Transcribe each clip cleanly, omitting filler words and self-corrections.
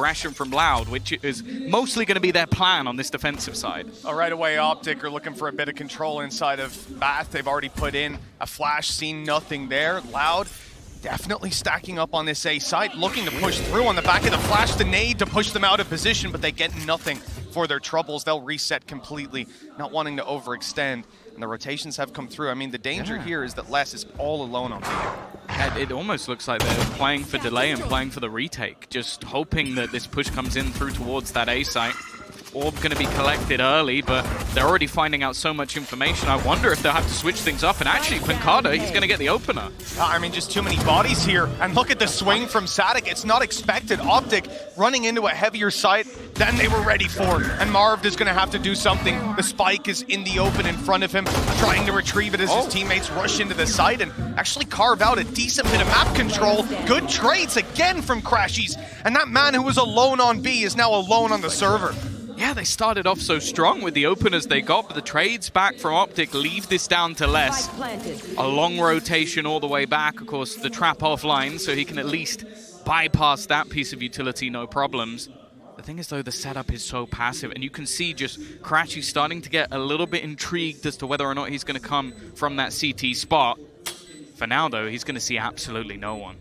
aggression from Loud, which is mostly going to be their plan on this defensive side. Right away, Optic are looking for a bit of control inside of Bath. They've already put in a flash, seen nothing there. Loud definitely stacking up on this A site, looking to push through on the back of the flash, the nade to push them out of position, but they get nothing for their troubles. They'll reset completely, not wanting to overextend. And the rotations have come through. I mean, the danger here is that Les is all alone on B. It almost looks like they're playing for delay and playing for the retake, just hoping that this push comes in through towards that A site. Orb going to be collected early, but they're already finding out so much information. I wonder if they'll have to switch things up. And actually, Pincada, he's going to get the opener. I mean, just too many bodies here. And look at the swing from Sadik. It's not expected. Optic running into a heavier site than they were ready for. And Marv is going to have to do something. The spike is in the open in front of him, trying to retrieve it as his teammates rush into the site and actually carve out a decent bit of map control. Good trades again from Crashies. And that man who was alone on B is now alone on the server. Yeah, they started off so strong with the openers they got, but the trades back from Optic leave this down to Les. A long rotation all the way back, of course, the trap offline, so he can at least bypass that piece of utility, no problems. The thing is, though, the setup is so passive, and you can see just Crashy starting to get a little bit intrigued as to whether or not he's going to come from that CT spot. For now, though, he's going to see absolutely no one.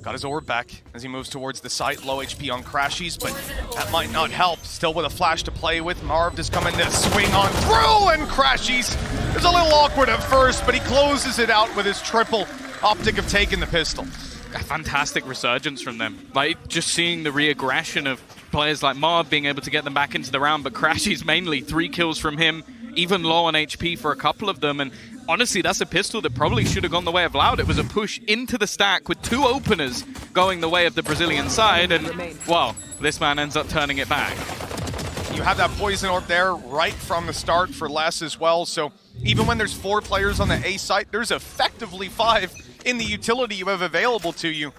Got his orb back as he moves towards the site. Low HP on Crashies, but that might not help. Still with a flash to play with. Marv is coming to swing on through, and Crashies is a little awkward at first, but he closes it out with his triple. Optic have taken the pistol. A fantastic resurgence from them. Like, just seeing the re-aggression of players like Marv being able to get them back into the round, but Crashies mainly 3 kills from him, even low on HP for a couple of them, and honestly, that's a pistol that probably should have gone the way of Loud. It was a push into the stack with 2 openers going the way of the Brazilian side, and, well, this man ends up turning it back. You have that poison orb there right from the start for Les as well, so even when there's 4 players on the A site, there's effectively 5 in the utility you have available to you.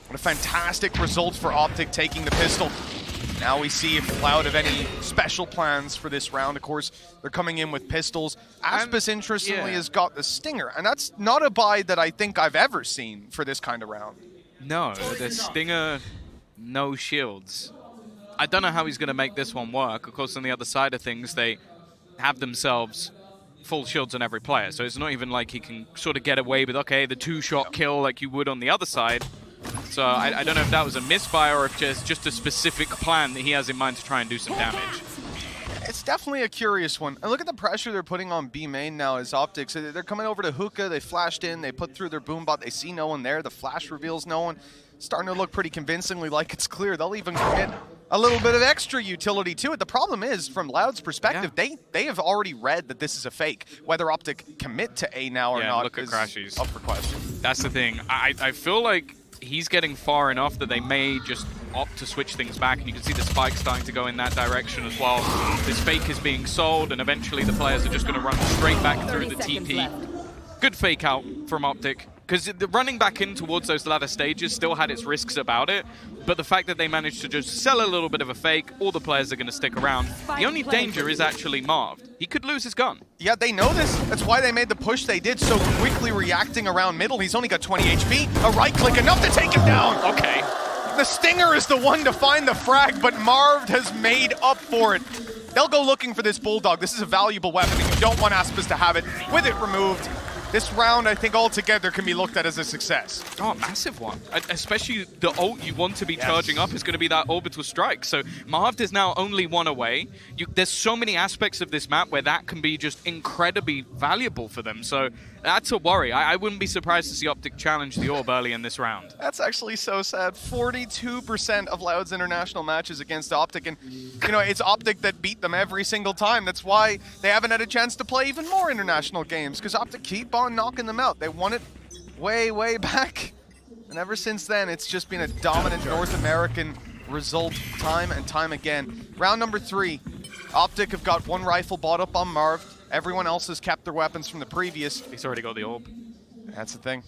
What a fantastic result for Optic taking the pistol. Now we see if Loud have any special plans for this round. Of course, they're coming in with pistols. Aspis, interestingly, has got the Stinger, and that's not a buy that I think I've ever seen for this kind of round. No, the Stinger, no shields. I don't know how he's going to make this one work. Of course, on the other side of things, they have themselves full shields on every player, so it's not even like he can sort of get away with, okay, the 2-shot kill like you would on the other side. So I don't know if that was a misfire or if just a specific plan that he has in mind to try and do some damage. It's definitely a curious one. And look at the pressure they're putting on B main now as Optics. So they're coming over to Hookah, they flashed in, they put through their boombot, they see no one there, the flash reveals no one. Starting to look pretty convincingly like it's clear. They'll even get a little bit of extra utility to it. The problem is, from Loud's perspective, they have already read that this is a fake. Whether Optic commit to A now or not look at is Crashies. up for question. That's the thing. I feel like he's getting far enough that they may just opt to switch things back, and you can see the spike starting to go in that direction as well. This fake is being sold, and eventually the players are just going to run straight back through the TP. Good fake out from Optic, because the running back in towards those latter stages still had its risks about it, but the fact that they managed to just sell a little bit of a fake, all the players are going to stick around. The only danger is actually Marv. He could lose his gun. Yeah, they know this. That's why they made the push they did, so quickly reacting around middle. He's only got 20 HP. A right click, enough to take him down. Okay. The Stinger is the one to find the frag, but Marv has made up for it. They'll go looking for this Bulldog. This is a valuable weapon, and you don't want Aspis to have it. With it removed, this round, I think, altogether can be looked at as a success. Oh, a massive one. Especially the ult you want to be charging up is going to be that orbital strike. So Marv is now only 1 away. There's so many aspects of this map where that can be just incredibly valuable for them. So that's a worry. I wouldn't be surprised to see Optic challenge the orb early in this round. That's actually so sad. 42% of Loud's international matches against Optic. And, you know, it's Optic that beat them every single time. That's why they haven't had a chance to play even more international games, because Optic keep on knocking them out. They won it way, way back. And ever since then, it's just been a dominant North American result time and time again. Round number 3. Optic have got 1 rifle bought up on Marv. Everyone else has kept their weapons from the previous. He's already got the orb. That's the thing.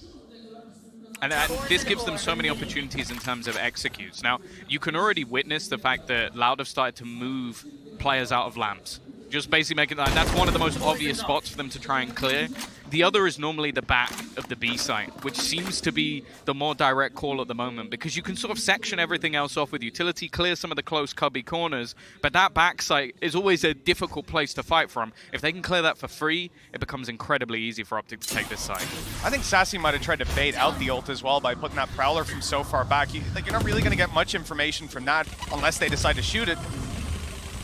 And this gives them so many opportunities in terms of executes. Now, you can already witness the fact that Loud have started to move players out of lamps. Just basically making that. That's one of the most obvious spots for them to try and clear. The other is normally the back of the B site, which seems to be the more direct call at the moment, because you can sort of section everything else off with utility, clear some of the close cubby corners, but that back site is always a difficult place to fight from. If they can clear that for free, it becomes incredibly easy for Optic to take this site. I think Sassy might have tried to bait out the ult as well by putting that Prowler from so far back. You're not really going to get much information from that unless they decide to shoot it.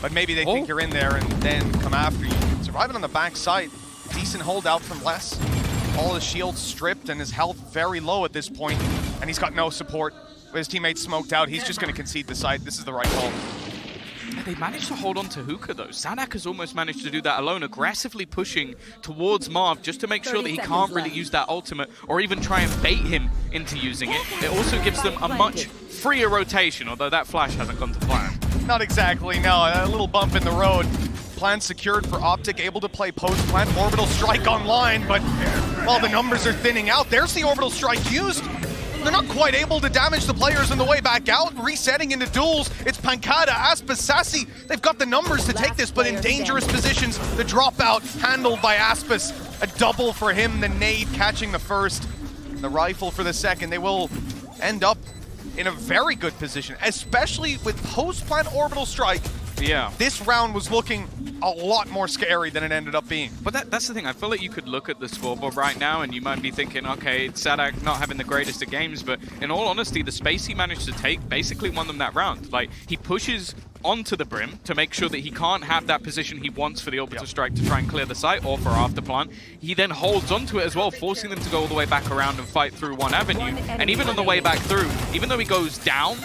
But maybe they think you're in there and then come after you. Surviving on the back side. Decent holdout from Les. All his shields stripped and his health very low at this point. And he's got no support. With his teammates smoked out, he's just going to concede the site. This is the right call. They managed to hold on to Hookah though. Sanak has almost managed to do that alone, aggressively pushing towards Marv just to make sure that he can't really use that ultimate or even try and bait him into using it. It also gives them a much freer rotation, although that flash hasn't gone to plan. Not exactly, no. A little bump in the road. Plan secured for Optic, able to play post-plant. Orbital Strike online, but while the numbers are thinning out, there's the Orbital Strike used. They're not quite able to damage the players on the way back out, resetting into duels. It's Pancada, Aspas, Sassy. They've got the numbers to take this, but in dangerous positions. The dropout handled by Aspas. A double for him, the nade catching the first. The rifle for the second. They will end up in a very good position, especially with post-plant Orbital Strike. Yeah. This round was looking a lot more scary than it ended up being. But that's the thing. I feel like you could look at the scoreboard right now and you might be thinking, okay, Sadak not having the greatest of games, but in all honesty, the space he managed to take basically won them that round. Like, he pushes onto the brim to make sure that he can't have that position he wants for the orbital strike to try and clear the site or for after plant. He then holds onto it as well, forcing them to go all the way back around and fight through one avenue. And even on the way back through, even though he goes down,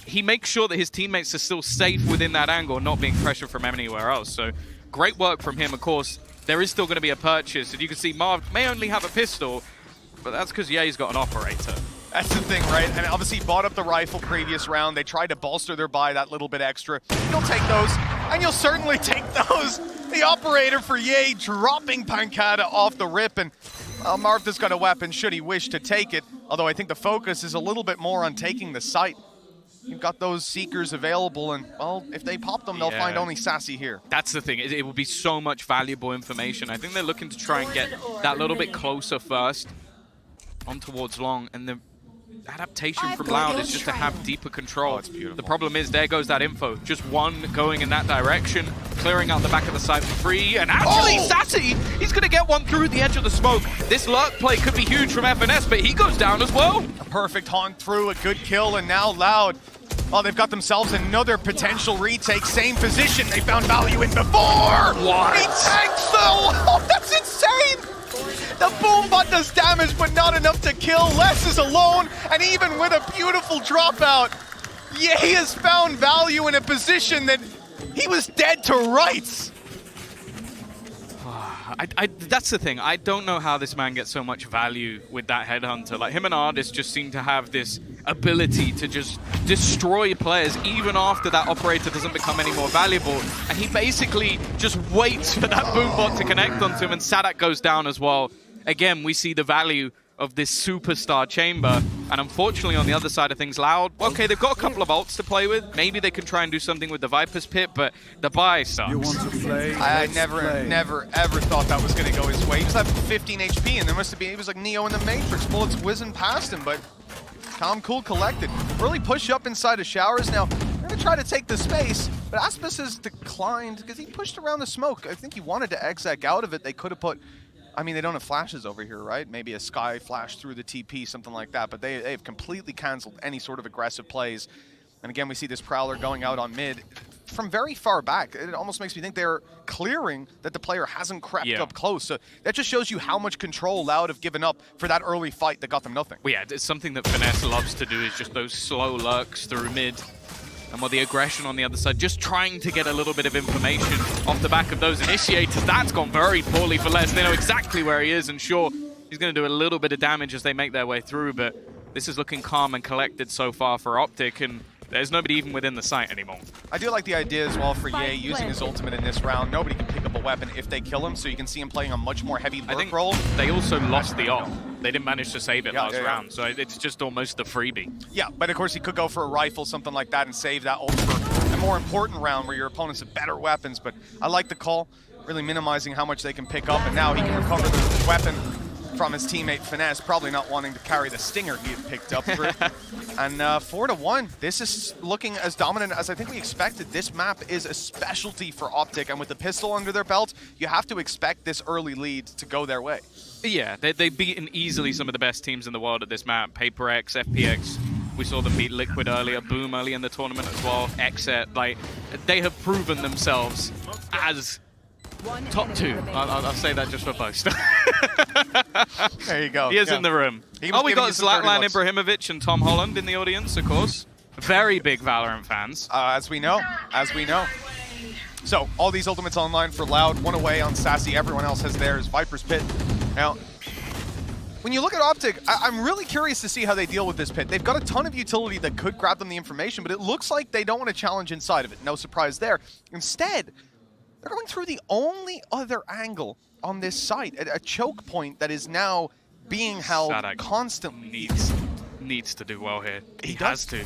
he makes sure that his teammates are still safe within that angle, not being pressured from anywhere else. So great work from him. Of course, there is still going to be a purchase, and you can see Marv may only have a pistol, but that's because Ye's got an operator. That's the thing, right? And obviously bought up the rifle previous round. They tried to bolster their buy that little bit extra. You'll take those, and you'll certainly take those. The operator for Ye dropping Pancada off the rip, and Marv has got a weapon should he wish to take it. Although I think the focus is a little bit more on taking the site. You've got those Seekers available, and, well, if they pop them, they'll find only Sassy here. That's the thing. It will be so much valuable information. I think they're looking to try and get that little bit closer first on towards long, and the adaptation from Loud is just to have deeper control. Oh, it's beautiful. The problem is there goes that info. Just one going in that direction, clearing out the back of the site for free, and actually Sassy, he's going to get one through the edge of the smoke. This lurk play could be huge from FNS, but he goes down as well. A perfect haunt through, a good kill, and now Loud. Oh, they've got themselves another potential retake. Same position they found value in before. What? He tanks though. Oh, that's insane. The boom bot does damage, but not enough to kill. Les is alone, and even with a beautiful dropout, Ye has found value in a position that he was dead to rights. That's the thing. I don't know how this man gets so much value with that headhunter. Like, him and Ardis just seem to have this ability to just destroy players even after that operator doesn't become any more valuable. And he basically just waits for that boombot to connect onto him, and Sadak goes down as well. Again, we see the value of this superstar chamber, and unfortunately on the other side of things, Loud, okay, they've got a couple of ults to play with. Maybe they can try and do something with the Viper's Pit, but the buy sucks. You want to play? I never, ever thought that was going to go his way. He was at 15 HP, and there must have been, he was like Neo in the Matrix, bullets whizzing past him, but calm, cool, collected. Really push up inside of Showers. Now, they're going to try to take the space, but Aspas has declined because he pushed around the smoke. I think he wanted to exec out of it. They could have put, I mean, they don't have flashes over here, right? Maybe a Sky flash through the TP, something like that, but they've completely canceled any sort of aggressive plays. And again, we see this Prowler going out on mid from very far back. It almost makes me think they're clearing that the player hasn't crept up close. So that just shows you how much control Loud have given up for that early fight that got them nothing. Well, yeah, it's something that Finesse loves to do, is just those slow lurks through mid. And with the aggression on the other side, just trying to get a little bit of information off the back of those initiators. That's gone very poorly for Les. They know exactly where he is, and sure, he's going to do a little bit of damage as they make their way through, but this is looking calm and collected so far for Optic, and there's nobody even within the site anymore. I do like the idea as well for Ye using his ultimate in this round. Nobody can pick up a weapon if they kill him, so you can see him playing a much more heavy lurk role. They also lost the op. They didn't manage to save it last round, so it's just almost a freebie. Yeah, but of course he could go for a rifle, something like that, and save that ult for the more important round where your opponents have better weapons. But I like the call, really minimizing how much they can pick up, and now he can recover the weapon from his teammate Finesse, probably not wanting to carry the stinger he had picked up through. And 4-1, this is looking as dominant as I think we expected. This map is a specialty for Optic, and with the pistol under their belt, you have to expect this early lead to go their way. Yeah, they've beaten easily some of the best teams in the world at this map. PaperX, FPX, we saw them beat Liquid earlier, Boom early in the tournament as well, Xset. Like, they have proven themselves as top 2. I'll say that just for boast. There you go. He is in the room. Oh, we got Zlatan Ibrahimovic and Tom Holland in the audience, of course. Very big Valorant fans. As we know. So, all these ultimates online for Loud, one away on Sassy, everyone else has theirs. Viper's Pit. Now, when you look at Optic, I'm really curious to see how they deal with this pit. They've got a ton of utility that could grab them the information, but it looks like they don't want to challenge inside of it. No surprise there. Instead, they're going through the only other angle on this site, a choke point that is now being held constantly. Needs to do well here. He has to.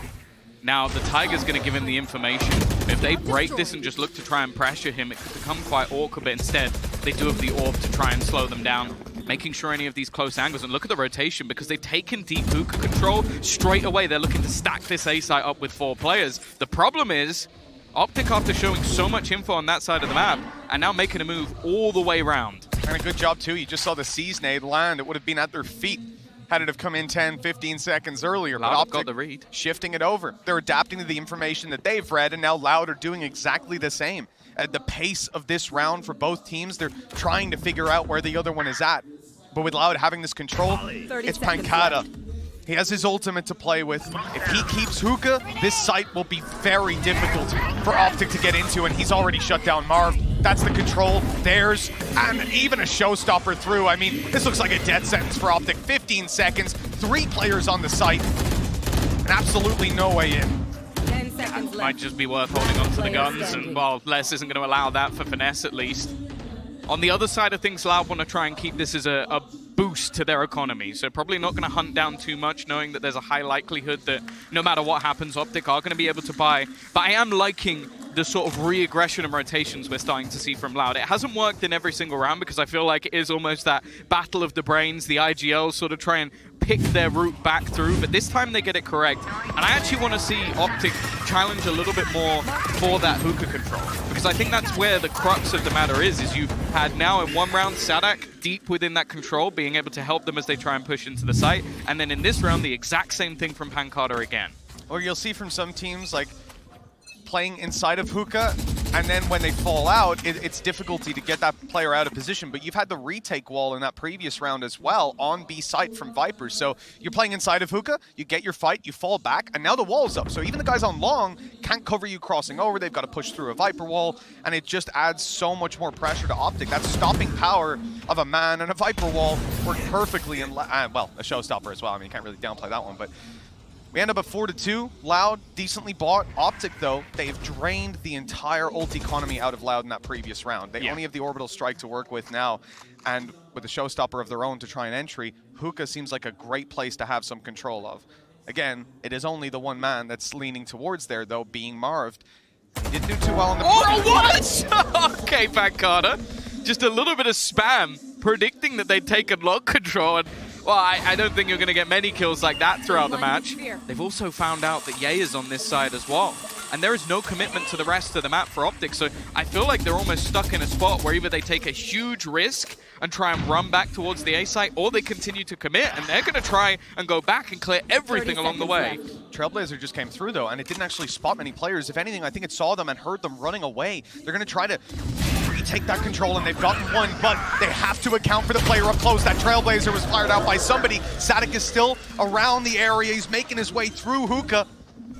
Now, the Tiger's going to give him the information. If they break this and just look to try and pressure him, it could become quite awkward, but instead, they do have the orb to try and slow them down, making sure any of these close angles. And look at the rotation, because they've taken deep hookah control straight away. They're looking to stack this A site up with 4 players. The problem is, Optic, after showing so much info on that side of the map, are now making a move all the way around. And a good job, too. You just saw the Seize nade land. It would have been at their feet had it have come in 10, 15 seconds earlier. Loud but Optic got the read. Shifting it over. They're adapting to the information that they've read, and now Loud are doing exactly the same. At the pace of this round for both teams, they're trying to figure out where the other one is at. But with Loud having this control, it's Pancada. He has his ultimate to play with. If he keeps hookah, this site will be very difficult for Optic to get into, and he's already shut down Marv. That's the control, theirs, and even a showstopper through. I mean, this looks like a death sentence for Optic. 15 seconds, 3 players on the site, and absolutely no way in. 10 seconds left. Might just be worth holding on to the guns, and well, Les isn't going to allow that for Finesse at least. On the other side of things, Loud want to try and keep this as a boost to their economy, so probably not going to hunt down too much, knowing that there's a high likelihood that no matter what happens, Optic are going to be able to buy. But I am liking the sort of re-aggression and rotations we're starting to see from Loud. It hasn't worked in every single round, because I feel like it is almost that battle of the brains. The IGL sort of try and pick their route back through, but this time they get it correct. And I actually want to see Optic challenge a little bit more for that hookah control, because I think that's where the crux of the matter is you've had now in one round Sadak deep within that control, being able to help them as they try and push into the site, and then in this round the exact same thing from Pancada again. Or you'll see from some teams like playing inside of hookah, and then when they fall out, it's difficulty to get that player out of position. But you've had the retake wall in that previous round as well on B site from Vipers. So you're playing inside of hookah, you get your fight, you fall back, and now the wall's up. So even the guys on long can't cover you crossing over. They've got to push through a Viper wall, and it just adds so much more pressure to Optic. That stopping power of a man and a Viper wall worked perfectly in, well, a showstopper as well. I mean, you can't really downplay that one, but we end up at 4-2. Loud, decently bought. Optic, though, they've drained the entire ult economy out of Loud in that previous round. They only have the orbital strike to work with now, and with a showstopper of their own to try an entry, hookah seems like a great place to have some control of. Again, it is only the one man that's leaning towards there, though, being Marved. He didn't do too well in the— Oh, what? Okay, Pancada. Just a little bit of spam, predicting that they'd taken log control, and well, I don't think you're going to get many kills like that throughout the match. They've also found out that Ye is on this side as well. And there is no commitment to the rest of the map for Optic, so I feel like they're almost stuck in a spot where either they take a huge risk and try and run back towards the A site, or they continue to commit, and they're going to try and go back and clear everything along the way. Trailblazer just came through, though, and it didn't actually spot many players. If anything, I think it saw them and heard them running away. They're going to try to retake that control, and they've gotten one, but they have to account for the player up close. That Trailblazer was fired out by somebody. Sadak is still around the area. He's making his way through hookah.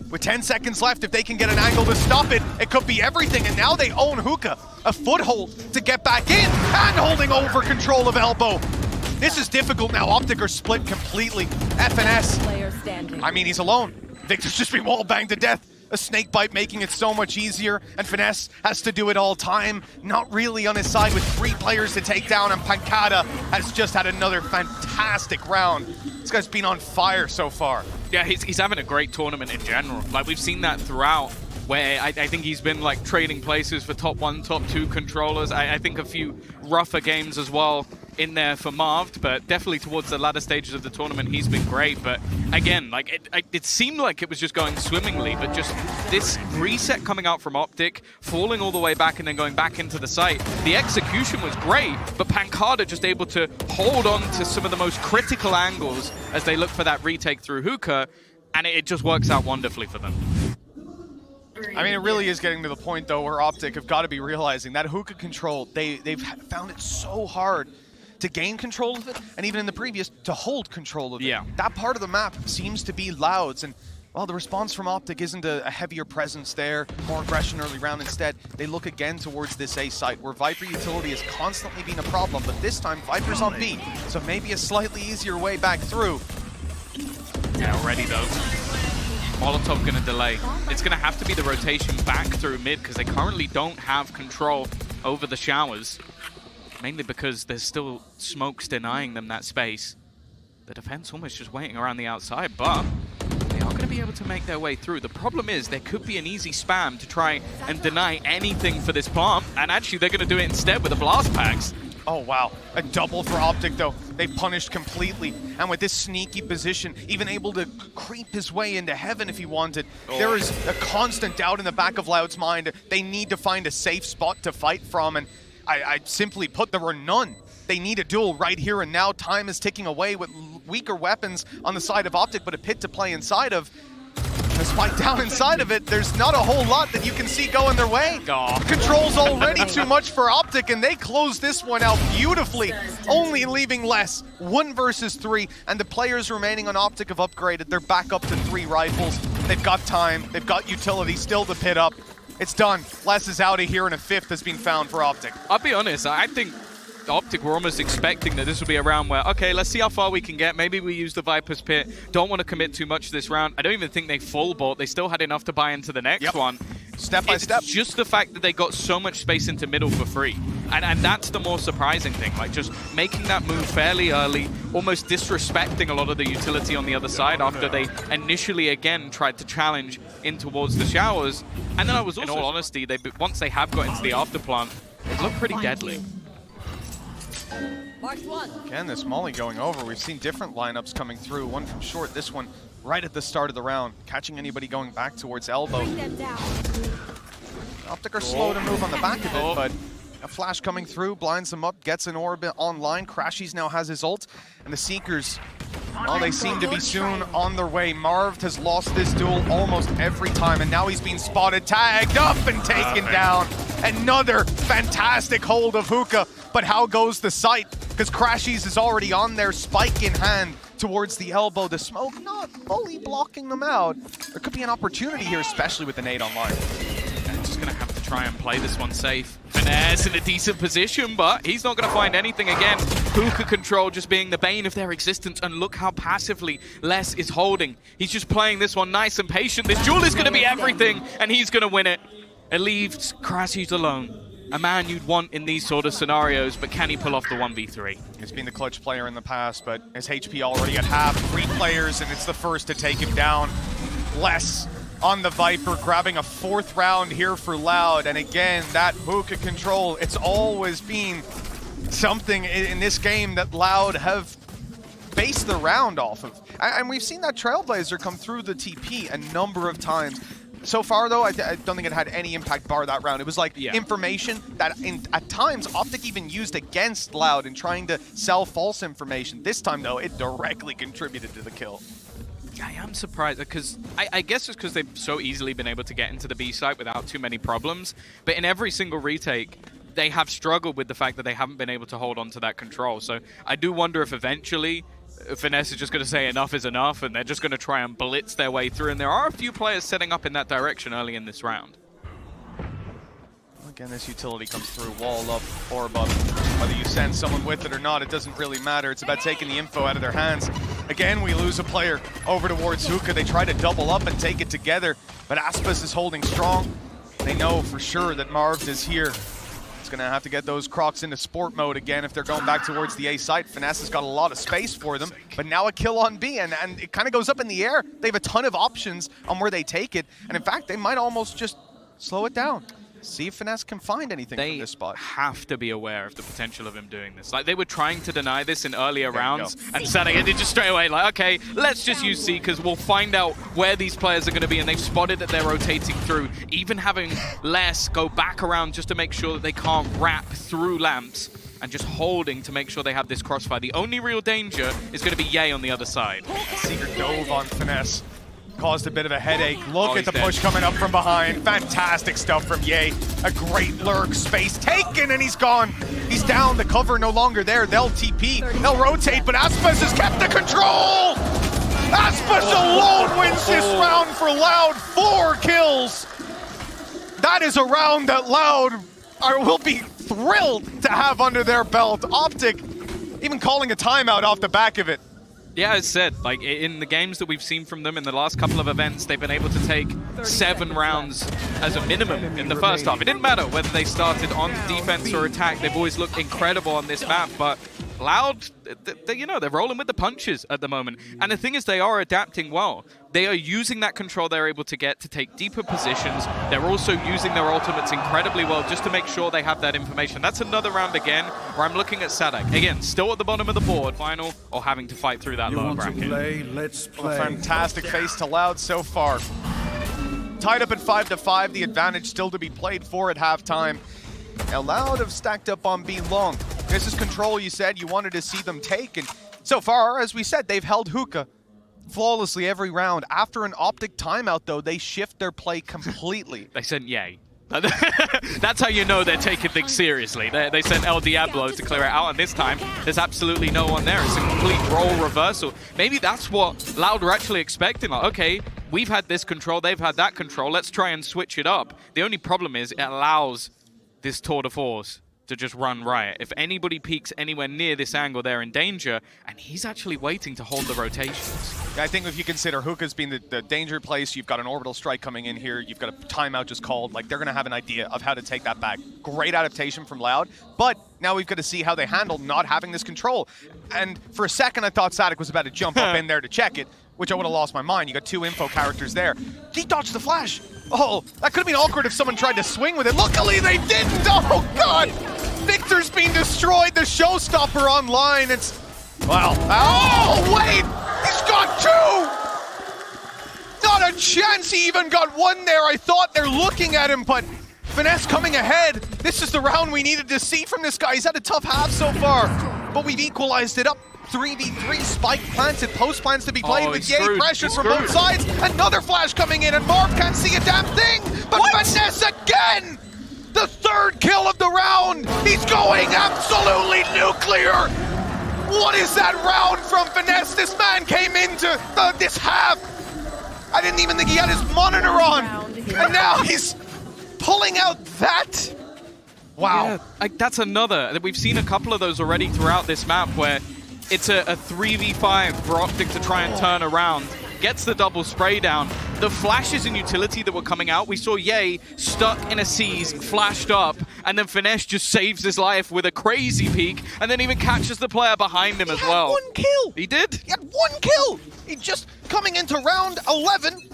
With 10 seconds left, if they can get an angle to stop it, it could be everything. And now they own hookah, a foothold to get back in, and holding over control of elbow. This is difficult now. Optic are split completely. FNS, I mean, he's alone. Victor's just been wall banged to death. A snake bite making it so much easier, and Finesse has to do it all time. Not really on his side with 3 players to take down, and Pancada has just had another fantastic round. This guy's been on fire so far. Yeah, he's having a great tournament in general. Like, we've seen that throughout, where I think he's been like trading places for top 1, top 2 controllers. I think a few rougher games as well in there for Marved, but definitely towards the latter stages of the tournament, he's been great. But again, like it seemed like it was just going swimmingly, but just this reset coming out from Optic, falling all the way back and then going back into the site. The execution was great, but Pancada just able to hold on to some of the most critical angles as they look for that retake through Hookah, and it just works out wonderfully for them. I mean, it really is getting to the point, though, where Optic have got to be realizing that Hookah control, they've found it so hard to gain control of it, and even in the previous, to hold control of it. Yeah. That part of the map seems to be Loud's, and well, the response from Optic isn't a heavier presence there, more aggression early round. Instead, they look again towards this A site, where Viper utility has constantly been a problem, but this time Viper's on B, so maybe a slightly easier way back through. Yeah, already though. Molotov gonna delay. It's gonna have to be the rotation back through mid, because they currently don't have control over the showers. Mainly because there's still smokes denying them that space. The defense almost just waiting around the outside, but they are going to be able to make their way through. The problem is there could be an easy spam to try and deny anything for this plant, and actually they're going to do it instead with the blast packs. Oh, wow. A double for Optic, though. They punished completely. And with this sneaky position, even able to creep his way into heaven if he wanted. Oh. There is a constant doubt in the back of Loud's mind. They need to find a safe spot to fight from, and I simply put, there were none. They need a duel right here and now. Time is ticking away with weaker weapons on the side of Optic, but a pit to play inside of. The spike down inside of it, there's not a whole lot that you can see going their way. Oh. Control's already too much for Optic, and they close this one out beautifully, only leaving less. 1 versus 3, and the players remaining on Optic have upgraded. They're back up to 3 rifles. They've got time, they've got utility, still to pit up. It's done. Les is out of here, and a 5th has been found for Optic. I'll be honest, I think Optic were almost expecting that this would be a round where, okay, let's see how far we can get. Maybe we use the Viper's Pit. Don't want to commit too much this round. I don't even think they full bought. They still had enough to buy into the next one. Step by step. It's just the fact that they got so much space into middle for free. And that's the more surprising thing. Like, just making that move fairly early, almost disrespecting a lot of the utility on the other side after they initially, again, tried to challenge in towards the showers. And then I was also, in all honesty, once they have got into the afterplant, it looked pretty deadly. Again, this Molly going over. We've seen different lineups coming through. One from short, this one right at the start of the round. Catching anybody going back towards elbow. Optic are slow to move on the back of it, but a flash coming through, blinds them up, gets an orbit online. Crashies now has his ult, and the Seekers, well, they seem to be soon on their way. Marved has lost this duel almost every time, and now he's been spotted, tagged up, and taken down. Another fantastic hold of Hookah, but how goes the site? Because Crashies is already on there, spike in hand towards the elbow. The smoke not fully blocking them out. There could be an opportunity here, especially with the nade online. And just gonna have to try and play this one safe. Finesse in a decent position, but he's not gonna find anything again. Hookah control just being the bane of their existence, and look how passively Les is holding. He's just playing this one nice and patient. This duel is gonna be everything, and he's gonna win it. It leaves Crashies alone. A man you'd want in these sort of scenarios, but can he pull off the 1v3? He's been the clutch player in the past, but his HP already at half. 3 players, and it's the first to take him down. Les on the Viper, grabbing a 4th round here for Loud. And again, that Hookah control, it's always been something in this game that Loud have based the round off of. And we've seen that Trailblazer come through the TP a number of times. So far, though, I don't think it had any impact bar that round. It was like information that at times Optic even used against Loud in trying to sell false information. This time, though, it directly contributed to the kill. I am surprised, because I guess it's because they've so easily been able to get into the B site without too many problems. But in every single retake, they have struggled with the fact that they haven't been able to hold on to that control. So I do wonder if eventually Finesse is just going to say enough is enough, and they're just going to try and blitz their way through. And there are a few players setting up in that direction early in this round. Again, this utility comes through, wall up, orb up. Whether you send someone with it or not, it doesn't really matter. It's about taking the info out of their hands. Again, we lose a player over towards Hookah. They try to double up and take it together, but Aspas is holding strong. They know for sure that Marved is here. It's gonna have to get those Crocs into sport mode again if they're going back towards the A site. Finesse has got a lot of space for them, but now a kill on B, and it kind of goes up in the air. They have a ton of options on where they take it, and in fact, they might almost just slow it down. See if Finesse can find anything from this spot. They have to be aware of the potential of him doing this. Like, they were trying to deny this in earlier rounds, and Sadek did just straight away, like, okay, let's just use Seekers. We'll find out where these players are going to be, and they've spotted that they're rotating through. Even having less go back around just to make sure that they can't wrap through lamps, and just holding to make sure they have this crossfire. The only real danger is going to be Ye on the other side. Seeker dove on Finesse. Caused a bit of a headache. Look at the push coming up from behind. Fantastic stuff from Ye. A great lurk, space taken, and he's gone. He's down, the cover no longer there. They'll TP, they'll rotate, but Aspas has kept the control! Aspas alone wins this round for Loud. 4 kills. That is a round that Loud will be thrilled to have under their belt. Optic even calling a timeout off the back of it. Yeah, as said, like in the games that we've seen from them in the last couple of events, they've been able to take 7 rounds as a minimum in the first half. It didn't matter whether they started on defense or attack. They've always looked incredible on this map, but Loud, you know, they're rolling with the punches at the moment. And the thing is, they are adapting well. They are using that control they're able to get to take deeper positions. They're also using their ultimates incredibly well just to make sure they have that information. That's another round again where I'm looking at Sadek. Again, still at the bottom of the board, final, or having to fight through that lower bracket. Let's play. A fantastic face to Loud so far. Tied up at 5-5, the advantage still to be played for at halftime. Now Loud have stacked up on B long. This is control you said you wanted to see them take, and so far, as we said, they've held Hookah flawlessly every round. After an Optic timeout, though, they shift their play completely. They sent Ye. That's how you know they're taking things seriously. They sent El Diablo to clear it out, and this time, there's absolutely no one there. It's a complete role reversal. Maybe that's what Loud were actually expecting. Like, okay, we've had this control, they've had that control, let's try and switch it up. The only problem is it allows this tour de force to just run riot. If anybody peeks anywhere near this angle, they're in danger, and he's actually waiting to hold the rotations. I think if you consider Hookah's being the danger place, you've got an orbital strike coming in here, you've got a timeout just called, like they're gonna have an idea of how to take that back. Great adaptation from Loud, but now we've got to see how they handle not having this control. And for a second, I thought Sadek was about to jump up in there to check it, which I would have lost my mind. You got 2 info characters there. He dodged the flash. Oh, that could have been awkward if someone tried to swing with it. Luckily, they didn't. Oh, God. Victor's being destroyed. The showstopper online. It's, well, oh, wait. He's got 2. Not a chance he even got 1 there. I thought they're looking at him, but Finesse coming ahead. This is the round we needed to see from this guy. He's had a tough half so far, but we've equalized it up. 3v3, spike planted, post plans to be played with Ye pressure from both sides. Another flash coming in, and Marv can't see a damn thing, but Finesse again! The 3rd kill of the round! He's going absolutely nuclear! What is that round from Finesse? This man came into this half. I didn't even think he had his monitor on, and now he's pulling out that. Wow. Yeah, like that's another. We've seen a couple of those already throughout this map where it's a 3v5 for Optic to try and turn around. Gets the double spray down. The flashes in utility that were coming out, we saw Ye stuck in a seize, flashed up, and then Finesse just saves his life with a crazy peek, and then even catches the player behind him as well. He had 1 kill! He did? He had 1 kill! He just coming into round 11.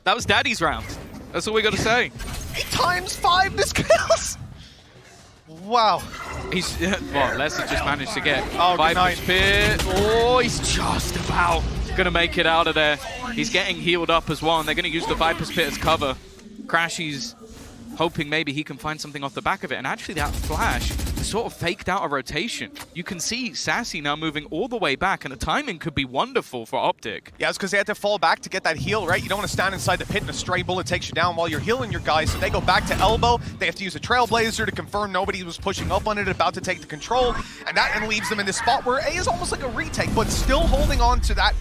That was Daddy's round. That's all we got to say. 8 times 5 missed kills! Wow. He's, well, Leslie just managed to get Viper's Pit. Oh, he's just about gonna make it out of there. He's getting healed up as well, and they're gonna use the Viper's Pit as cover. Crashy's hoping maybe he can find something off the back of it, and actually that flash sort of faked out a rotation. You can see Sassy now moving all the way back, and the timing could be wonderful for Optic. Yeah, it's because they had to fall back to get that heal, right? You don't want to stand inside the pit and a stray bullet takes you down while you're healing your guys, so they go back to elbow. They have to use a Trailblazer to confirm nobody was pushing up on it, about to take the control, and that then leaves them in this spot where A is almost like a retake, but still holding on to that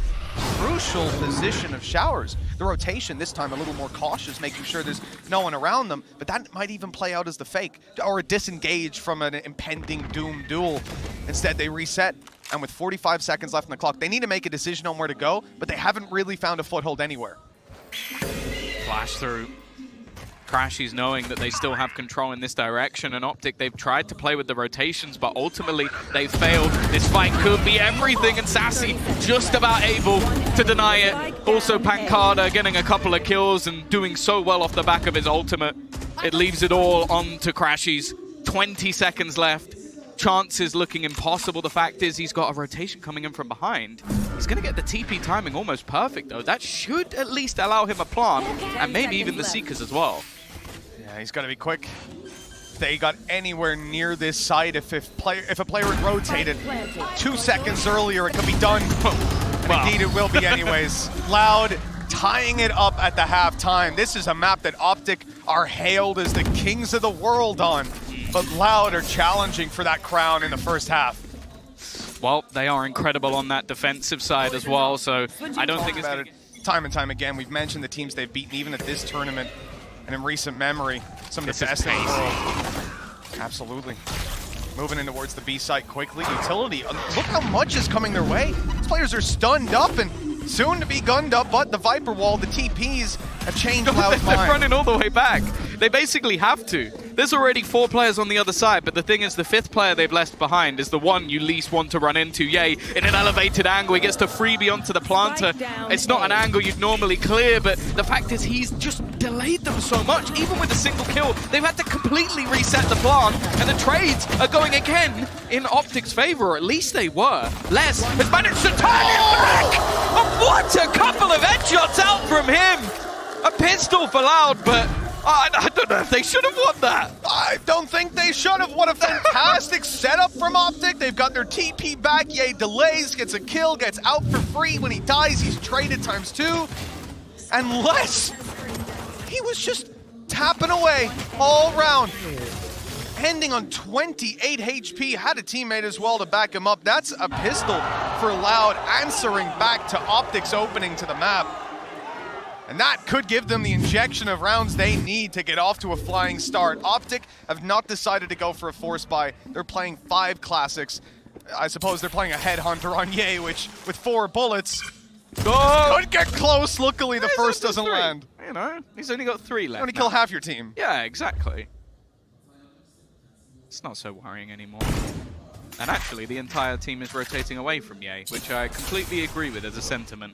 crucial position of Showers. The rotation this time a little more cautious, making sure there's no one around them, but that might even play out as the fake, or a disengage from an impending Doom duel. Instead, they reset, and with 45 seconds left on the clock, they need to make a decision on where to go, but they haven't really found a foothold anywhere. Flash through. Crashies knowing that they still have control in this direction, and Optic, they've tried to play with the rotations, but ultimately they failed. This fight could be everything, and Sassy just about able to deny it. Also Pancada getting a couple of kills and doing so well off the back of his ultimate. It leaves it all on to Crashies. 20 seconds left. Chances looking impossible. The fact is he's got a rotation coming in from behind. He's going to get the TP timing almost perfect, though. That should at least allow him a plant, and maybe even the Seekers as well. Yeah, he's got to be quick. If they got anywhere near this site, if a player had rotated 2 seconds earlier, it could be done. Well, indeed, it will be anyways. Loud tying it up at the halftime. This is a map that Optic are hailed as the kings of the world on, but Loud are challenging for that crown in the first half. Well, they are incredible on that defensive side as well, so I don't think it's going to... Time and time again, we've mentioned the teams they've beaten, even at this tournament and in recent memory, some of the best in the world. Absolutely. Moving in towards the B site quickly. Utility, look how much is coming their way. These players are stunned up and soon to be gunned up, but the Viper Wall, the TPs, have changed Loud's mind. They're running all the way back. They basically have to. There's already 4 players on the other side, but the thing is, the 5th player they've left behind is the one you least want to run into. Yay, in an elevated angle, he gets to freebie onto the planter. It's not an angle you'd normally clear, but the fact is he's just delayed them so much. Even with a single kill, they've had to completely reset the plant, and the trades are going again in Optic's favor, or at least they were. Les has managed to turn it back! And what a couple of headshots out from him! A pistol for Loud, but I don't know if they should have won that. I don't think they should have. What a fantastic setup from Optic. They've got their TP back. Yay delays, gets a kill, gets out for free. When he dies, he's traded ×2. And Les, he was just tapping away all round. Ending on 28 HP, had a teammate as well to back him up. That's a pistol for Loud, answering back to Optic's opening to the map. And that could give them the injection of rounds they need to get off to a flying start. Optic have not decided to go for a force buy. They're playing 5 classics. I suppose they're playing a headhunter on Ye, which with 4 bullets could get close. Luckily, the first doesn't land. You know, he's only got 3 left. You only kill half your team. Yeah, exactly. It's not so worrying anymore. And actually, the entire team is rotating away from Ye, which I completely agree with as a sentiment.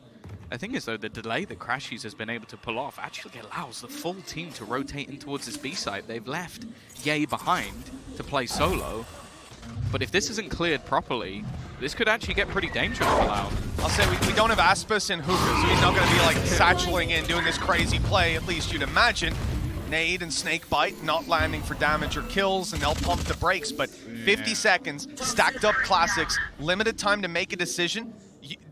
The thing is, though, the delay that Crashies has been able to pull off actually allows the full team to rotate in towards this B site. They've left Ye behind to play solo. But if this isn't cleared properly, this could actually get pretty dangerous for Loud. I'll say we don't have Aspas and Hookah, so he's not going to be like satcheling in, doing this crazy play, at least you'd imagine. Nade and Snakebite not landing for damage or kills, and they'll pump the brakes, but 50 seconds, stacked up classics, limited time to make a decision.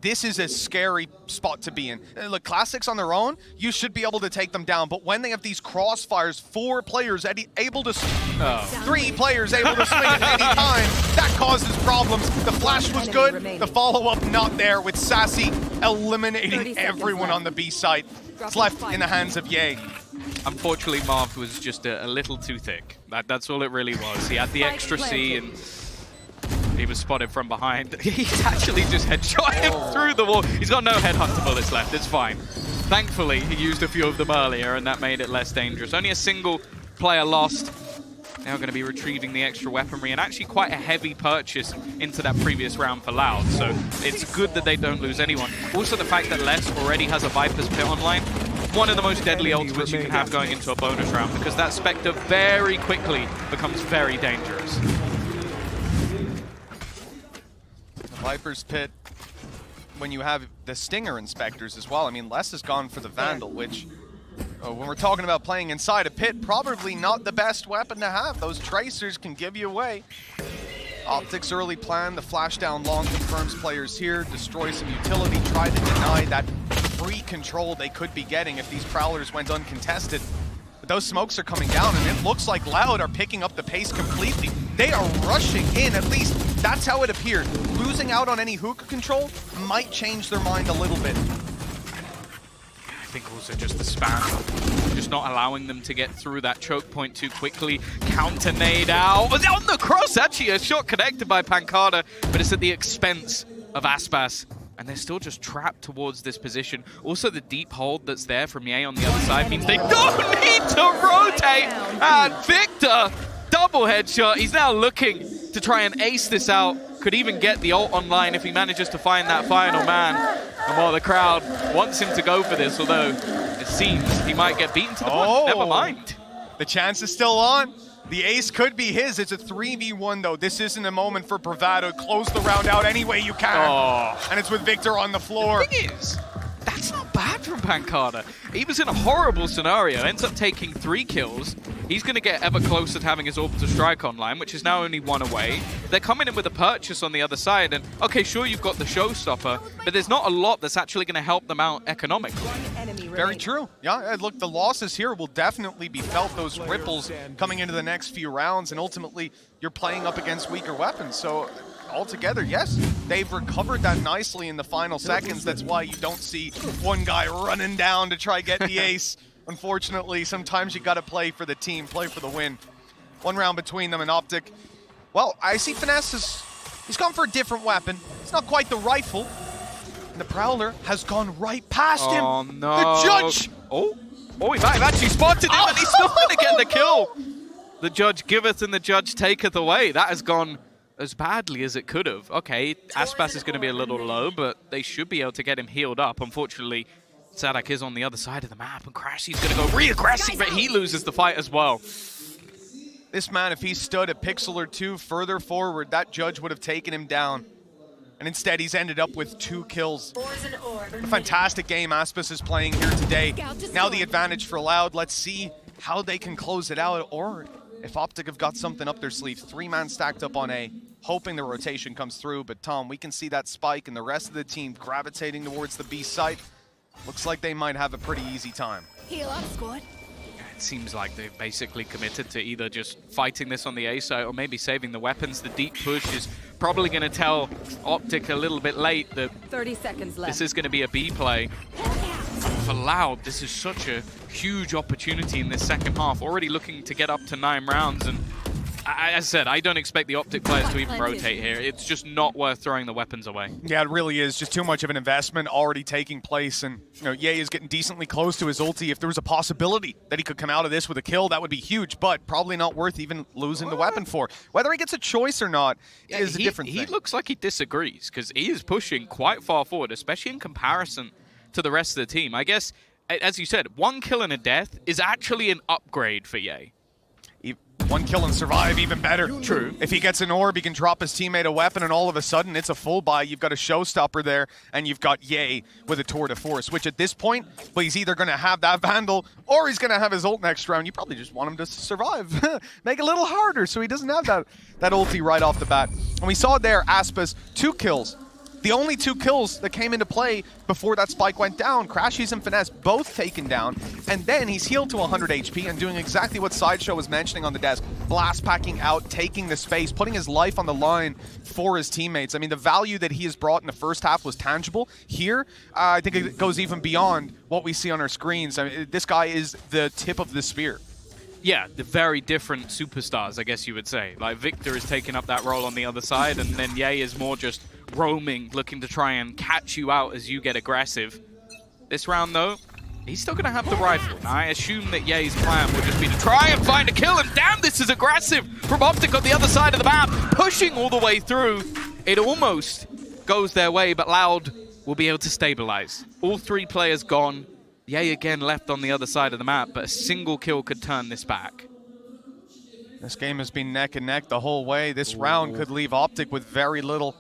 This is a scary spot to be in. Look, classics on their own, you should be able to take them down, but when they have these crossfires, 4 players able to... 3 players able to swing at any time, that causes problems. The flash was good, the follow-up not there, with Sassy eliminating everyone on the B site. It's left in the hands of Ye. Unfortunately, Marv was just a little too thick. That's all it really was. He had the extra C and he was spotted from behind. He's actually just headshot him through the wall. He's got no headhunter bullets left. It's fine. Thankfully, he used a few of them earlier, and that made it less dangerous. Only a single player lost. Now going to be retrieving the extra weaponry, and actually quite a heavy purchase into that previous round for Loud. So it's good that they don't lose anyone. Also, the fact that Les already has a Viper's Pit online, one of the most deadly ultimates you can have going into a bonus round, because that Spectre very quickly becomes very dangerous. Viper's Pit, when you have the Stinger Inspectors as well. I mean, Les has gone for the Vandal, which, when we're talking about playing inside a pit, probably not the best weapon to have. Those Tracers can give you away. Optic's early plan, the flash down long confirms players here, destroy some utility, try to deny that free control they could be getting if these Prowlers went uncontested. But those smokes are coming down, and it looks like Loud are picking up the pace completely. They are rushing in, at least that's how it appeared. Losing out on any hookah control might change their mind a little bit. I think also just the spam, just not allowing them to get through that choke point too quickly. Counter nade out. On the cross, actually, a shot connected by Pancada, but it's at the expense of Aspas. and they're still just trapped towards this position. Also, the deep hold that's there from Ye on the other side means they don't need to rotate. And Victor, double headshot. He's now looking to try and ace this out. Could even get the ult online if he manages to find that final man. And while the crowd wants him to go for this, although it seems he might get beaten to the punch. Never mind. The chance is still on. The ace could be his. It's a 3v1 though. This isn't a moment for bravado. Close the round out any way you can. And it's with Victor on the floor. The thing is, that's not bad from Pancada. He was in a horrible scenario, ends up taking 3 kills. He's going to get ever closer to having his orbital strike online, which is now only 1 away. They're coming in with a purchase on the other side, and okay, sure, you've got the showstopper, but there's not a lot that's actually going to help them out economically. Very true. Yeah, look, the losses here will definitely be felt, those ripples coming into the next few rounds, and ultimately, you're playing up against weaker weapons, so altogether, yes, they've recovered that nicely in the final seconds. That's why you don't see one guy running down to try get the ace. Unfortunately, sometimes you got to play for the team, play for the win. 1 round between them and Optic. Well, I see Finesse he's gone for a different weapon. It's not quite the rifle. And the Prowler has gone right past him. Oh, no. The judge! Oh, he might have actually spotted him, and he's still going to get the kill. The judge giveth and the judge taketh away. That has gone as badly as it could have. Okay, Aspas is going to be a little low, but they should be able to get him healed up. Unfortunately, Sadak is on the other side of the map, and Crashy's going to go re-aggressive, but he loses the fight as well. This man, if he stood a pixel or 2 further forward, that judge would have taken him down. And instead, he's ended up with 2 kills. A fantastic game Aspas is playing here today. Now the advantage for Loud. Let's see how they can close it out, or if Optic have got something up their sleeve. 3-man stacked up on A, hoping the rotation comes through. But Tom, we can see that spike and the rest of the team gravitating towards the B site. Looks like they might have a pretty easy time. Heal up, squad. It seems like they've basically committed to either just fighting this on the A side or maybe saving the weapons. The deep push is probably going to tell Optic a little bit late that 30 seconds left. This is going to be a B play. For Loud, this is such a huge opportunity in this second half. Already looking to get up to 9 rounds, and as I said, I don't expect the Optic players to even rotate here. It's just not worth throwing the weapons away. Yeah, it really is. Just too much of an investment already taking place. And, you know, Ye is getting decently close to his ulti. If there was a possibility that he could come out of this with a kill, that would be huge, but probably not worth even losing the weapon for. Whether he gets a choice or not is a different thing. He looks like he disagrees, because he is pushing quite far forward, especially in comparison to the rest of the team. I guess, as you said, 1 kill and a death is actually an upgrade for Ye. 1 kill and survive, even better. True. If he gets an orb, he can drop his teammate a weapon, and all of a sudden, it's a full buy. You've got a showstopper there, and you've got Ye with a tour de force, which at this point, well, he's either going to have that Vandal, or he's going to have his ult next round. You probably just want him to survive. Make it a little harder so he doesn't have that ulti right off the bat. And we saw there, Aspas, 2 kills. The only 2 kills that came into play before that spike went down, Crashies and Finesse both taken down, and then he's healed to 100 HP and doing exactly what Sideshow was mentioning on the desk, blast packing out, taking the space, putting his life on the line for his teammates. I mean, the value that he has brought in the first half was tangible. Here, I think it goes even beyond what we see on our screens. I mean, this guy is the tip of the spear. Yeah, the very different superstars, I guess you would say. Like, Victor is taking up that role on the other side, and then Ye is more just roaming, looking to try and catch you out as you get aggressive. This round, though, he's still going to have the rifle. Now, I assume that Ye's plan would just be to try and find a kill, and damn, this is aggressive from Optic on the other side of the map, pushing all the way through. It almost goes their way, but Loud will be able to stabilize. All 3 players gone. Ye again left on the other side of the map, but a single kill could turn this back. This game has been neck and neck the whole way. This round could leave Optic with very little.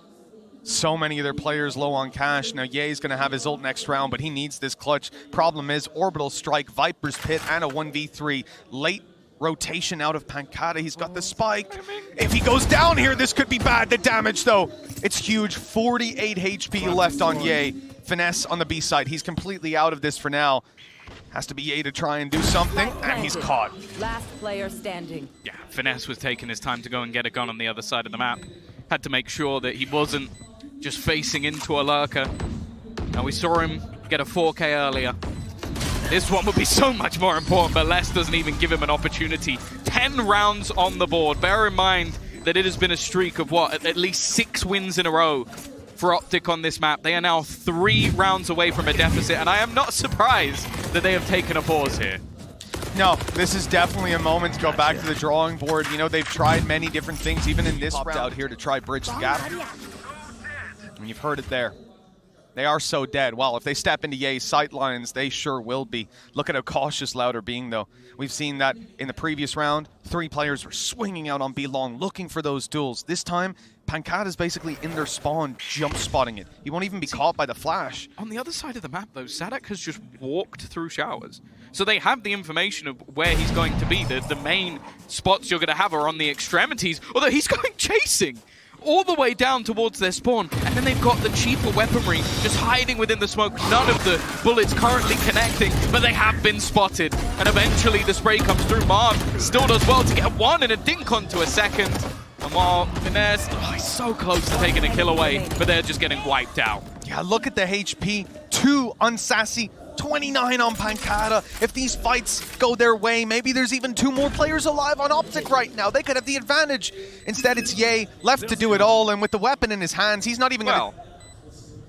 So many of their players low on cash. Now, Ye's going to have his ult next round, but he needs this clutch. Problem is, Orbital Strike, Viper's Pit, and a 1v3. Late rotation out of Pancada. He's got the spike. If he goes down here, this could be bad. The damage, though, it's huge. 48 HP left on Ye. Finesse on the B side. He's completely out of this for now. Has to be Ye to try and do something, and he's caught. Last player standing. Yeah, Finesse was taking his time to go and get a gun on the other side of the map. Had to make sure that he wasn't just facing into a lurker. And we saw him get a 4K earlier. This one would be so much more important, but Les doesn't even give him an opportunity. 10 rounds on the board. Bear in mind that it has been a streak of, what, at least 6 wins in a row for Optic on this map. They are now 3 rounds away from a deficit, and I am not surprised that they have taken a pause here. No, this is definitely a moment to go back to the drawing board. You know, they've tried many different things, even in this round out here, to try bridge the gap. And you've heard it there. They are so dead. Well, if they step into Ye's sight lines, they sure will be. Look at how cautious Loud are being, though. We've seen that in the previous round. 3 players were swinging out on B long, looking for those duels. This time, Pancad is basically in their spawn, jump spotting it. He won't even be caught by the flash. On the other side of the map, though, Sadak has just walked through showers. So they have the information of where he's going to be. The main spots you're going to have are on the extremities, although he's going chasing all the way down towards their spawn, and then they've got the cheaper weaponry just hiding within the smoke. None of the bullets currently connecting, but they have been spotted, and eventually the spray comes through. Marv still does well to get 1 and a dink onto a second, and while Finesse, he's so close to taking a kill away, but they're just getting wiped out. Yeah, look at the HP. 2 on Sassy, 29 on Pancada. If these fights go their way, maybe there's even 2 more players alive on Optic right now. They could have the advantage. Instead, it's Ye left to do it all, and with the weapon in his hands, he's not even going to...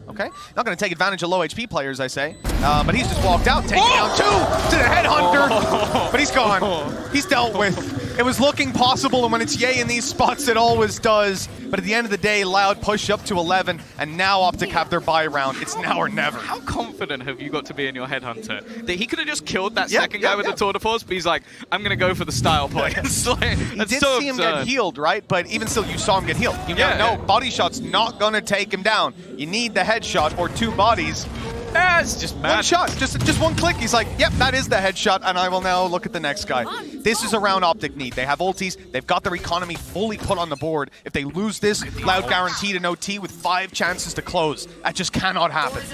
Okay, not going to take advantage of low HP players, I say. But he's just walked out, taking down 2 to the headhunter. But he's gone. He's dealt with. It was looking possible, and when it's Ye in these spots, it always does. But at the end of the day, Loud push up to 11, and now Optic have their buy round. It's now or never. How confident have you got to be in your headhunter? That he could have just killed that second guy with the tour de force, but he's like, I'm going to go for the style points. Like, he did see him get healed, right? But even still, you saw him get healed. You know, no, body shot's not going to take him down. You need the headshot or 2 bodies. It's just mad. One shot, just one click. He's like, yep, that is the headshot, and I will now look at the next guy. This is a round Optic need. They have ultis. They've got their economy fully put on the board. If they lose this, Loud guaranteed an OT with 5 chances to close. That just cannot happen.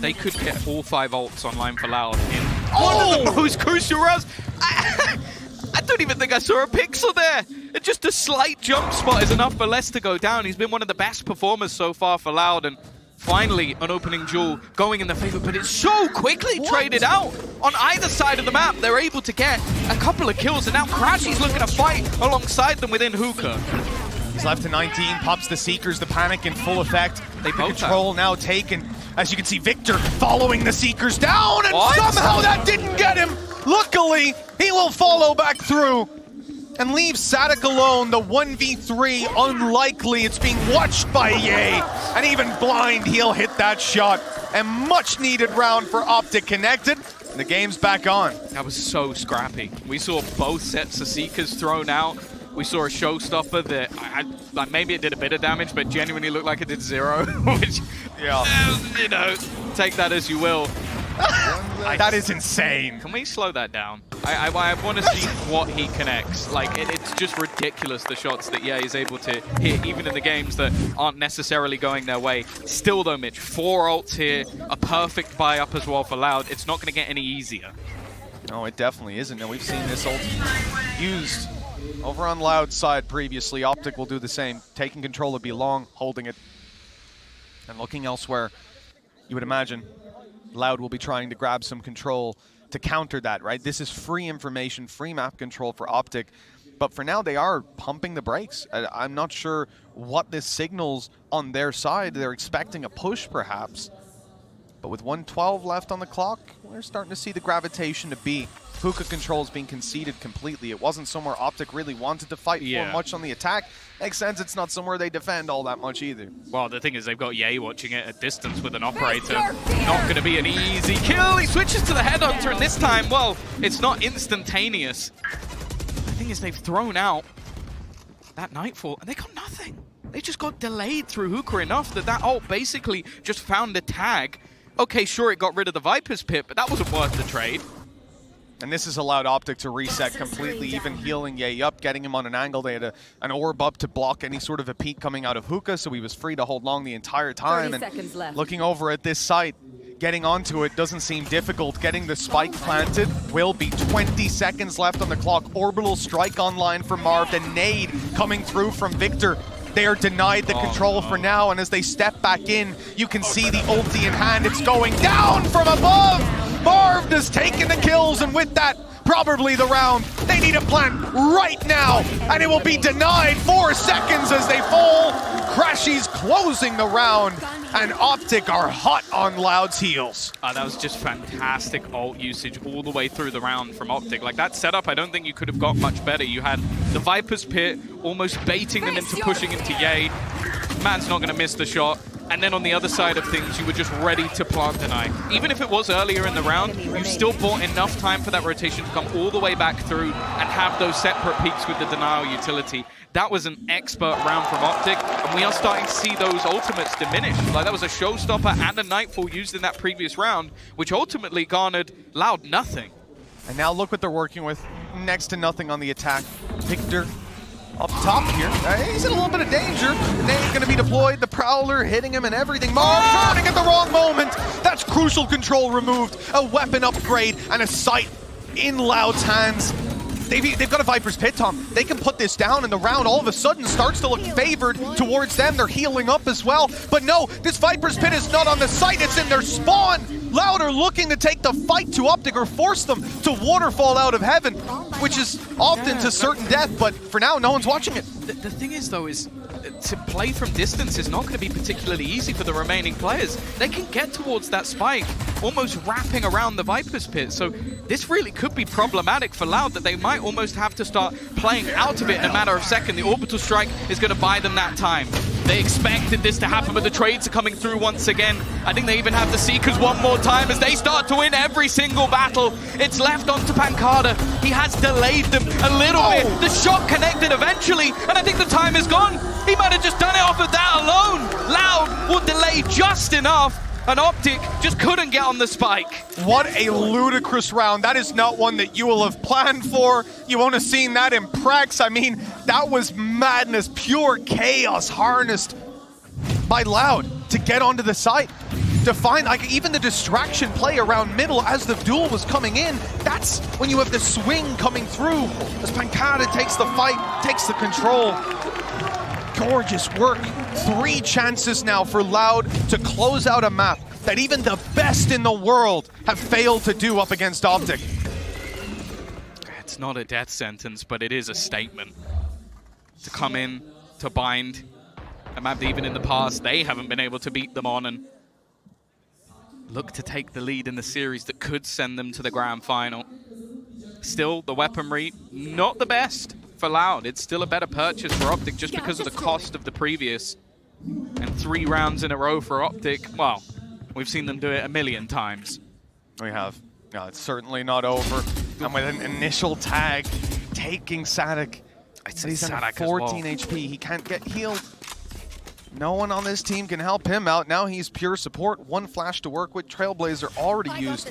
They could get all 5 ults online for Loud in one of the most crucial rounds. I don't even think I saw a pixel there. Just a slight jump spot is enough for Les to go down. He's been one of the best performers so far for Loud, and finally an opening duel going in their favor, but it's so quickly traded out. On either side of the map, they're able to get a couple of kills, and now Crashy's looking to fight alongside them within hookah. He's left to 19, pops the Seekers, the panic in full effect. They both control now taken. As you can see, Victor following the Seekers down, and somehow that didn't get him. Luckily, he will follow back through and leave Sadak alone. The 1v3, unlikely. It's being watched by Ye, and even blind, he'll hit that shot. A much needed round for Optic connected, and the game's back on. That was so scrappy. We saw both sets of Seekers thrown out. We saw a showstopper that maybe it did a bit of damage, but genuinely looked like it did 0, which, you know, take that as you will. That is insane. Can we slow that down? I want to see what he connects. Like, it's just ridiculous, the shots that is able to hit, even in the games that aren't necessarily going their way. Still though, Mitch, 4 ults here, a perfect buy up as well for Loud. It's not going to get any easier. No, it definitely isn't. And we've seen this ult used over on Loud's side previously. Optic will do the same, taking control of Belong, holding it, and looking elsewhere. You would imagine Loud will be trying to grab some control to counter that, right? This is free information, free map control for Optic, but for now they are pumping the brakes. I'm not sure what this signals on their side. They're expecting a push perhaps, but with 1:12 left on the clock, we're starting to see the gravitation to B. Hookah control is being conceded completely. It wasn't somewhere Optic really wanted to fight for much on the attack. Makes sense, it's not somewhere they defend all that much either. Well, the thing is, they've got Ye watching it at distance with an operator. Not going to be an easy kill. He switches to the headhunter, and this time, well, it's not instantaneous. The thing is, they've thrown out that Nightfall, and they got nothing. They just got delayed through hookah enough that ult basically just found a tag. Okay, sure, it got rid of the Viper's Pit, but that wasn't worth the trade. And this has allowed Optic to reset completely, even healing Ye up, getting him on an angle. They had an orb up to block any sort of a peek coming out of hookah, so he was free to hold long the entire time. And looking over at this site, getting onto it doesn't seem difficult. Getting the spike planted will be 20 seconds left on the clock. Orbital strike online for Marv, the nade coming through from Victor. They are denied the control for now, and as they step back in, you can see the ulti in hand. It's going down from above! Marv has taken the kills, and with that, probably the round. They need a plant right now, and it will be denied. 4 seconds as they fall. Crashies closing the round, and Optic are hot on Loud's heels. That was just fantastic ult usage all the way through the round from Optic. Like, that setup, I don't think you could have got much better. You had the Viper's Pit almost baiting them into pushing into Ye. Man's not going to miss the shot. And then on the other side of things, you were just ready to plant deny. Even if it was earlier in the round, you still bought enough time for that rotation to come all the way back through and have those separate peaks with the denial utility. That was an expert round from Optic, and we are starting to see those ultimates diminish. Like, that was a showstopper and a Nightfall used in that previous round, which ultimately garnered Loud nothing. And now look what they're working with. Next to nothing on the attack. Victor up top here. He's in a little bit of danger. Nade going to be deployed. The Prowler hitting him and everything. Marv turning at the wrong moment. That's crucial control removed. A weapon upgrade and a sight in Loud's hands. They've got a Viper's Pit, Tom. They can put this down, and the round all of a sudden starts to look favored towards them. They're healing up as well. But no, this Viper's Pit is not on the site. It's in their spawn. Loud are looking to take the fight to Optic or force them to waterfall out of heaven, which is often to certain death. But for now, no one's watching it. The thing is, though, is to play from distance is not going to be particularly easy for the remaining players. They can get towards that spike, almost wrapping around the Viper's Pit. So this really could be problematic for Loud, that they might almost have to start playing out of it in a matter of seconds. The Orbital Strike is going to buy them that time. They expected this to happen, but the trades are coming through once again. I think they even have the Seekers one more time as they start to win every single battle. It's left onto Pancada. He has delayed them a little bit. The shot connected eventually, and I think the time is gone. He might have just done it off of that alone. Loud will delay just enough, and Optic just couldn't get on the spike. What a ludicrous round. That is not one that you will have planned for. You won't have seen that in Prax. I mean, that was madness, pure chaos harnessed by Loud to get onto the site. To find, like, even the distraction play around middle as the duel was coming in, that's when you have the swing coming through. As Pancada takes the fight, takes the control. Gorgeous work. 3 chances now for Loud to close out a map that even the best in the world have failed to do up against Optic. It's not a death sentence, but it is a statement. To come in, to bind a map that even in the past they haven't been able to beat them on, and look to take the lead in the series that could send them to the grand final. Still, the weaponry, not the best for Loud. It's still a better purchase for Optic just because of the cost of the previous. And 3 rounds in a row for Optic, well, we've seen them do it a million times. We have. No, it's certainly not over. And with an initial tag, taking Sadik. He's at 14 HP. He can't get healed. No one on this team can help him out. Now he's pure support. 1 flash to work with. Trailblazer already used.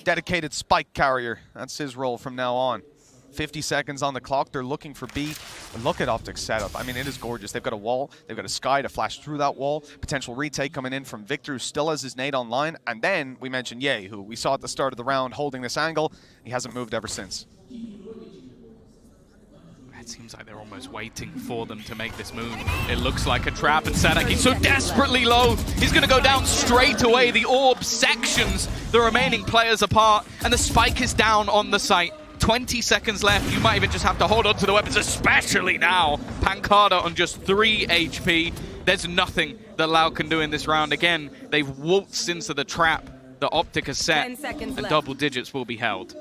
Dedicated spike carrier. That's his role from now on. 50 seconds on the clock. They're looking for B. And look at Optic's setup. I mean, it is gorgeous. They've got a wall. They've got a Sky to flash through that wall. Potential retake coming in from Victor, who still has his nade online. And then we mentioned Ye, who we saw at the start of the round holding this angle. He hasn't moved ever since. It seems like they're almost waiting for them to make this move. It looks like a trap, and Sadak, he's so desperately low. He's going to go down straight away. The orb sections the remaining players apart, and the spike is down on the site. 20 seconds left. You might even just have to hold on to the weapons, especially now. Pancada on just 3 HP. There's nothing that Loud can do in this round. Again, they've waltzed into the trap that Optic has set, and left. Double digits will be held.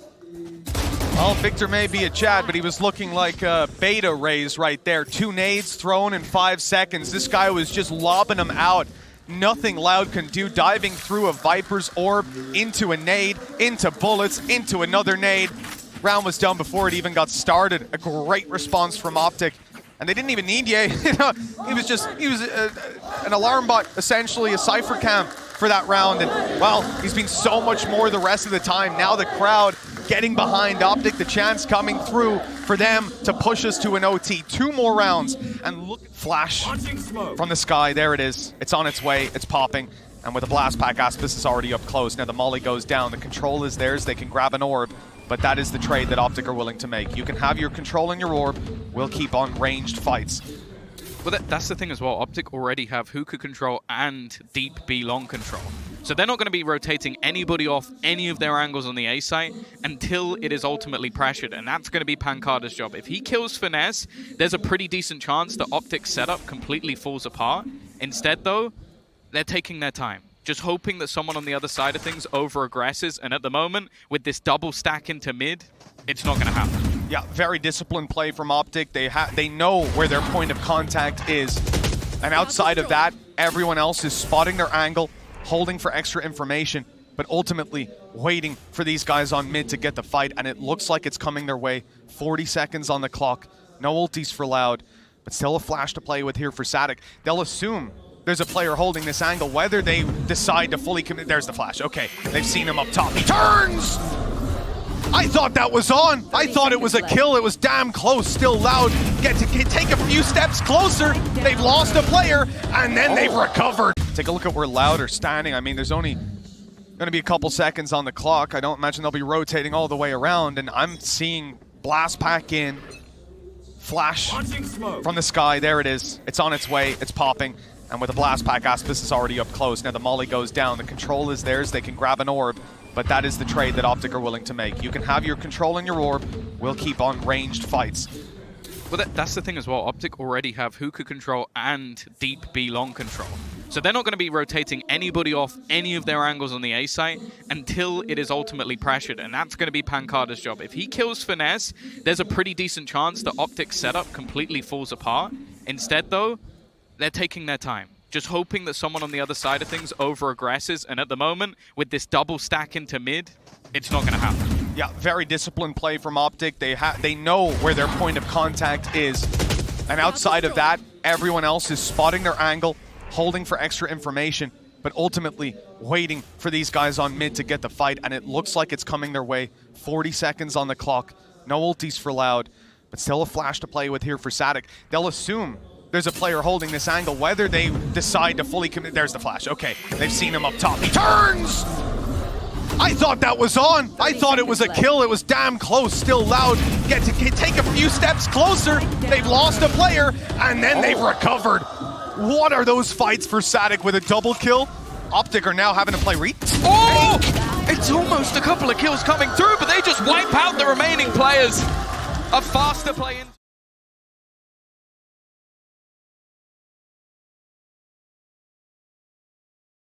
Well, Victor may be a Chad, but he was looking like a beta raise right there. 2 nades thrown in 5 seconds. This guy was just lobbing them out. Nothing Loud can do, diving through a Viper's orb, into a nade, into bullets, into another nade. Round was done before it even got started. A great response from Optic. And they didn't even need Ye. He was an alarm bot, essentially a Cypher cam for that round. And, well, he's been so much more the rest of the time. Now the crowd getting behind Optic, the chance coming through for them to push us to an OT. 2 more rounds. And look, flash from the sky. There it is. It's on its way. It's popping. And with a blast pack, Aspis is already up close. Now the molly goes down. The control is theirs. They can grab an orb. But that is the trade that Optic are willing to make. You can have your control in your orb. We'll keep on ranged fights. Well, that's the thing as well. Optic already have hookah control and deep B long control. So they're not going to be rotating anybody off any of their angles on the A site until it is ultimately pressured. And that's going to be Pancada's job. If he kills Finesse, there's a pretty decent chance that Optic's setup completely falls apart. Instead, though, they're taking their time, just hoping that someone on the other side of things over-aggresses. And at the moment, with this double stack into mid, it's not going to happen. Yeah, very disciplined play from Optic. They know where their point of contact is. And outside of that, everyone else is spotting their angle, holding for extra information, but ultimately waiting for these guys on mid to get the fight. And it looks like it's coming their way. 40 seconds on the clock. No ultis for Loud, but still a flash to play with here for Sadik. They'll assume there's a player holding this angle, whether they decide to fully commit. There's the flash. Okay, they've seen him up top. He turns! I thought that was on. I thought it was a kill. It was damn close. Still Loud. Take a few steps closer. They've lost a player, and then they've recovered. Take a look at where Loud are standing. I mean, there's only going to be a couple seconds on the clock. I don't imagine they'll be rotating all the way around, and I'm seeing Blast Pack in. Flash from the sky. There it is. It's on its way. It's popping. And with a Blast Pack, Aspis is already up close. Now the molly goes down. The control is theirs. They can grab an orb. But that is the trade that Optic are willing to make. You can have your control and your orb. We'll keep on ranged fights. Well, that's the thing as well. Optic already have hookah control and deep B long control. So they're not going to be rotating anybody off any of their angles on the A site until it is ultimately pressured. And that's going to be Pancada's job. If he kills Finesse, there's a pretty decent chance that Optic's setup completely falls apart. Instead, though, they're taking their time, just hoping that someone on the other side of things over-aggresses. And at the moment, with this double stack into mid, it's not going to happen. Yeah, very disciplined play from Optic. They know where their point of contact is. And outside of that, everyone else is spotting their angle, holding for extra information, but ultimately waiting for these guys on mid to get the fight. And it looks like it's coming their way. 40 seconds on the clock. No ultis for Loud, but still a flash to play with here for Sadik. They'll assume there's a player holding this angle, whether they decide to fully commit. There's the flash. Okay, they've seen him up top. He turns! I thought that was on. I thought it was a kill. It was damn close. Still Loud. Take a few steps closer. They've lost a player, and then they've recovered. What are those fights for Sadik with a double kill? Optic are now having to play Oh! It's almost a couple of kills coming through, but they just wipe out the remaining players. A faster play in.